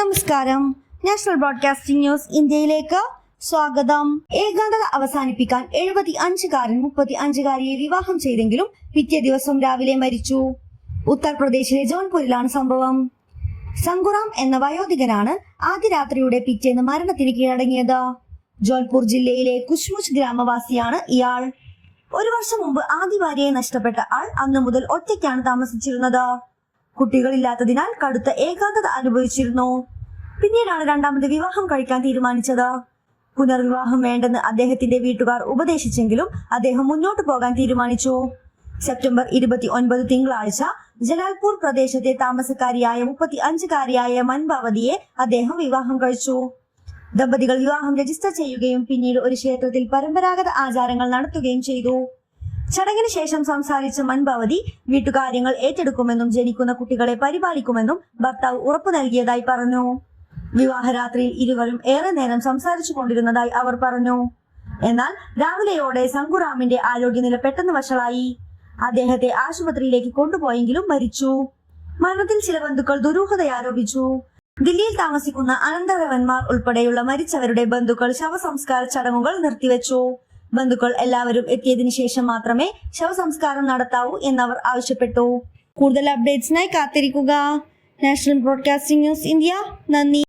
നമസ്കാരം. National broadcasting news ഇന്ത്യയിലേക്ക് സ്വാഗതം. ഏകാന്തത അവസാനിപ്പിക്കാൻ 75-കാരൻ 35-കാരിയെ വിവാഹം ചെയ്തെങ്കിലും പിറ്റേ ദിവസം രാവിലെ മരിച്ചു. ഉത്തർപ്രദേശിലെ ജോൺപൂരിലാണ് സംഭവം. സംഗുറാം എന്ന വയോധികനാണ് ആദ്യ രാത്രിയുടെ പിറ്റേന്ന് മരണത്തിന് കീഴടങ്ങിയത്. ജോൺപൂർ ജില്ലയിലെ കുശ്മുച്ച് ഗ്രാമവാസിയാണ് ഇയാൾ. 1 വർഷം മുമ്പ് ആദ്യ ഭാര്യയെ നഷ്ടപ്പെട്ട ആൾ അന്നു മുതൽ ഒറ്റയ്ക്കാണ് താമസിച്ചിരുന്നത്. കുട്ടികളില്ലാത്തതിനാൽ കടുത്ത ഏകാന്തത അനുഭവിച്ചിരുന്നു. പിന്നീടാണ് രണ്ടാമത് വിവാഹം കഴിക്കാൻ തീരുമാനിച്ചത്. പുനർവിവാഹം വേണ്ടെന്ന് അദ്ദേഹത്തിന്റെ വീട്ടുകാർ ഉപദേശിച്ചെങ്കിലും അദ്ദേഹം മുന്നോട്ട് പോകാൻ തീരുമാനിച്ചു. സെപ്റ്റംബർ 29 തിങ്കളാഴ്ച ജലാൽപൂർ പ്രദേശത്തെ താമസക്കാരിയായ 35-കാരിയായ മൻഭാവതിയെ അദ്ദേഹം വിവാഹം കഴിച്ചു. ദമ്പതികൾ വിവാഹം രജിസ്റ്റർ ചെയ്യുകയും പിന്നീട് ഒരു ക്ഷേത്രത്തിൽ പരമ്പരാഗത ആചാരങ്ങൾ നടത്തുകയും ചെയ്തു. ചടങ്ങിന് ശേഷം സംസാരിച്ച മൻഭാവതി വീട്ടുകാര്യങ്ങൾ ഏറ്റെടുക്കുമെന്നും ജനിക്കുന്ന കുട്ടികളെ പരിപാലിക്കുമെന്നും ഭർത്താവ് ഉറപ്പു നൽകിയതായി പറഞ്ഞു. വിവാഹരാത്രിയിൽ ഇരുവരും ഏറെ നേരം സംസാരിച്ചു കൊണ്ടിരുന്നതായി അവർ പറഞ്ഞു. എന്നാൽ രാവിലെയോടെ സംഗുറാമിന്റെ ആരോഗ്യനില പെട്ടെന്ന് വഷളായി. അദ്ദേഹത്തെ ആശുപത്രിയിലേക്ക് കൊണ്ടുപോയെങ്കിലും മരിച്ചു. മരണത്തിൽ ചില ബന്ധുക്കൾ ദുരൂഹത ആരോപിച്ചു. ദില്ലിയിൽ താമസിക്കുന്ന അനന്തരവന്മാർ ഉൾപ്പെടെയുള്ള മരിച്ചവരുടെ ബന്ധുക്കൾ ശവസംസ്കാര ചടങ്ങുകൾ നിർത്തിവെച്ചു. ബന്ധുക്കൾ എല്ലാവരും എത്തിയതിനു ശേഷം മാത്രമേ ശവസംസ്കാരം നടത്താവൂ എന്നവർ ആവശ്യപ്പെട്ടു. കൂടുതൽ അപ്ഡേറ്റ്സിനായി കാത്തിരിക്കുക. National broadcasting news India. നന്ദി.